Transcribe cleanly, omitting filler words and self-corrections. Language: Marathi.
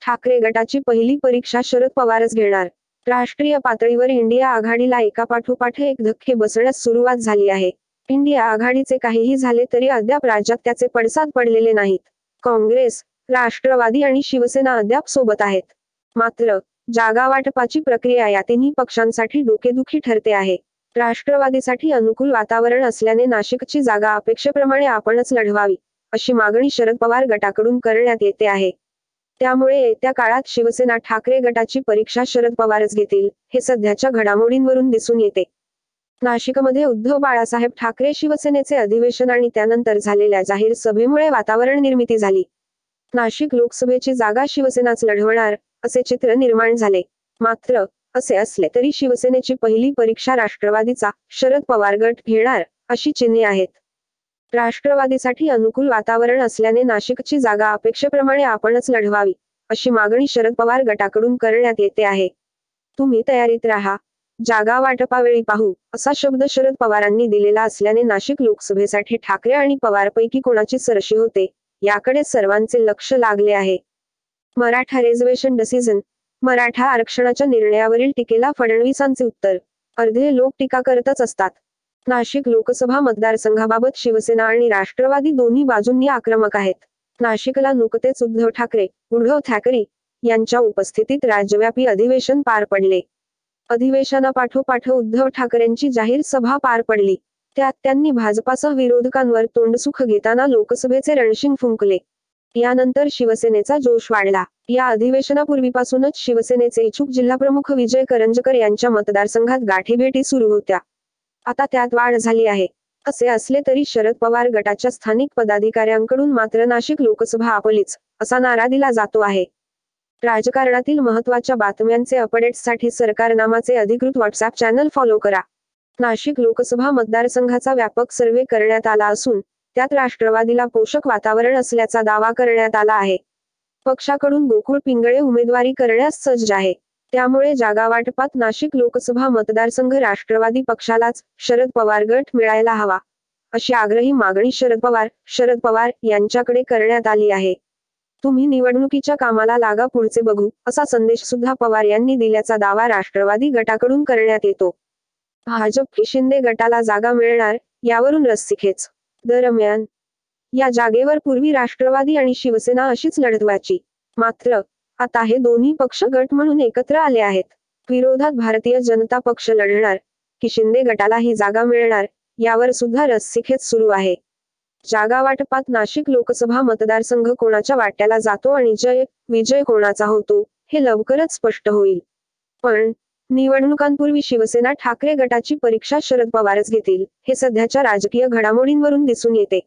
ठाकरे गटाची पहिली परीक्षा शरद पवारच घेणार. राष्ट्रीय पातळीवर इंडिया आघाडीला एकापाठोपाठ एक धक्के बसण्यास सुरुवात झाली आहे. इंडिया आघाडीचे काहीही झाले तरी अद्याप राज्यात त्याचे पडसाद पडलेले नाहीत. काँग्रेस, राष्ट्रवादी आणि शिवसेना अद्याप सोबत आहेत. मात्र जागा वाटपाची प्रक्रिया या तिन्ही पक्षांसाठी डोकेदुखी ठरते आहे. राष्ट्रवादीसाठी अनुकूल वातावरण असल्याने नाशिकची जागा अपेक्षेप्रमाणे आपणच लढवावी, अशी मागणी शरद पवार गटाकडून करण्यात येते आहे. त्यामुळे येत्या काळात शिवसेना ठाकरे गटाची परीक्षा शरद पवारच घेतील, हे सध्याच्या घडामोडींवरून दिसून येते. नाशिकमध्ये उद्धव बाळासाहेब ठाकरे शिवसेनेचे अधिवेशन आणि त्यानंतर झालेल्या जाहीर सभेमुळे वातावरण निर्मिती झाली. नाशिक लोकसभेची जागा शिवसेनाच लढवणार, असे चित्र निर्माण झाले. मात्र असे असले तरी शिवसेनेची पहिली परीक्षा राष्ट्रवादीचा शरद पवार गट घेणार, अशी चिन्हे आहेत. राष्ट्रवादीसाठी अनुकूल वातावरण असल्याने नाशिकची जागा अपेक्षेप्रमाणे आपणच लढवावी, अशी मागणी शरद पवार गटाकडून करण्यात येते आहे. तुम्ही तयारीत राहा, जागा वाटपावेळी पाहू, असा शब्द शरद पवारांनी दिलेला असल्याने नाशिक लोकसभेसाठी ठाकरे आणि पवारपैकी कोणाची सरशी होते, याकडे सर्वांचे लक्ष लागले आहे. Maratha reservation decision. मराठा आरक्षणाच्या निर्णयावरील टीकेला फडणवीसांचे उत्तर. अर्धे लोक टीका करतच असतात. नाशिक लोकसभा मतदारसंघाबाबत शिवसेना आणि राष्ट्रवादी दोन्ही बाजूंनी आक्रमक आहेत. नाशिकला नुकतेच उद्धव ठाकरे यांच्या उपस्थितीत राज्यव्यापी अधिवेशन पार पडले. अधिवेशनापाठोपाठ उद्धव ठाकरेंची जाहीर सभा पार पडली. त्यात त्यांनी भाजपासह विरोधकांवर तोंडसुख घेताना लोकसभेचे रणशिंग फुंकले. यानंतर शिवसेनेचा जोश वाढला. या अधिवेशनापूर्वीपासूनच शिवसेनेचे इच्छुक जिल्हाप्रमुख विजय करंजकर यांच्या मतदारसंघात गाठीभेटी सुरू होत्या. आता त्यात वाढ झाली आहे. असे असले तरी शरद पवार गटाच्या स्थानिक पदाधिकाऱ्यांकडून मात्र नाशिक लोकसभा आपलीच, असा नारा दिला जातो आहे. राजकारणातील महत्त्वाच्या बातम्यांचे अपडेट्ससाठी सरकार नामाचे अधिकृत व्हॉट्सअप चॅनल फॉलो करा. नाशिक लोकसभा मतदारसंघाचा व्यापक सर्व्हे करण्यात आला असून त्यात राष्ट्रवादीला पोषक वातावरण असल्याचा दावा करण्यात आला आहे. पक्षाकडून गोकुळ पिंगळे उमेदवारी करण्यास सज्ज आहे. त्यामुळे जागा वाटपात नाशिक लोकसभा मतदारसंघ राष्ट्रवादी पक्षालाच शरद पवार गट मिळायला हवा, अशी आग्रही मागणी शरद पवार यांच्याकडे करण्यात आली आहे. तुम्ही निवडणुकीच्या कामाला लागा, पुढचे बघू, असा संदेश सुद्धा पवार यांनी दिल्याचा दावा राष्ट्रवादी गटाकडून करण्यात येतो. भाजप शिंदे गटाला जागा मिळणार, यावरून रस्सीखेच. दरम्यान या जागेवर पूर्वी राष्ट्रवादी आणि शिवसेना अशीच लढत व्हायची. मात्र आता हे दोन्ही पक्ष गट म्हणून एकत्र आले आहेत. विरोधात भारतीय जनता पक्ष लढणार की शिंदे गटाला ही जागा मिळणार, यावर सुद्धा रस्सीखेच सुरू आहे. जागा वाटपात नाशिक लोकसभा मतदारसंघ कोणाच्या वाट्याला जातो आणि विजय कोणाचा होतो, हे लवकरच स्पष्ट होईल. पण निवडणुकांपूर्वी शिवसेना ठाकरे गटाची परीक्षा शरद पवारच घेतील, हे सध्याच्या राजकीय घडामोडींवरून दिसून येते.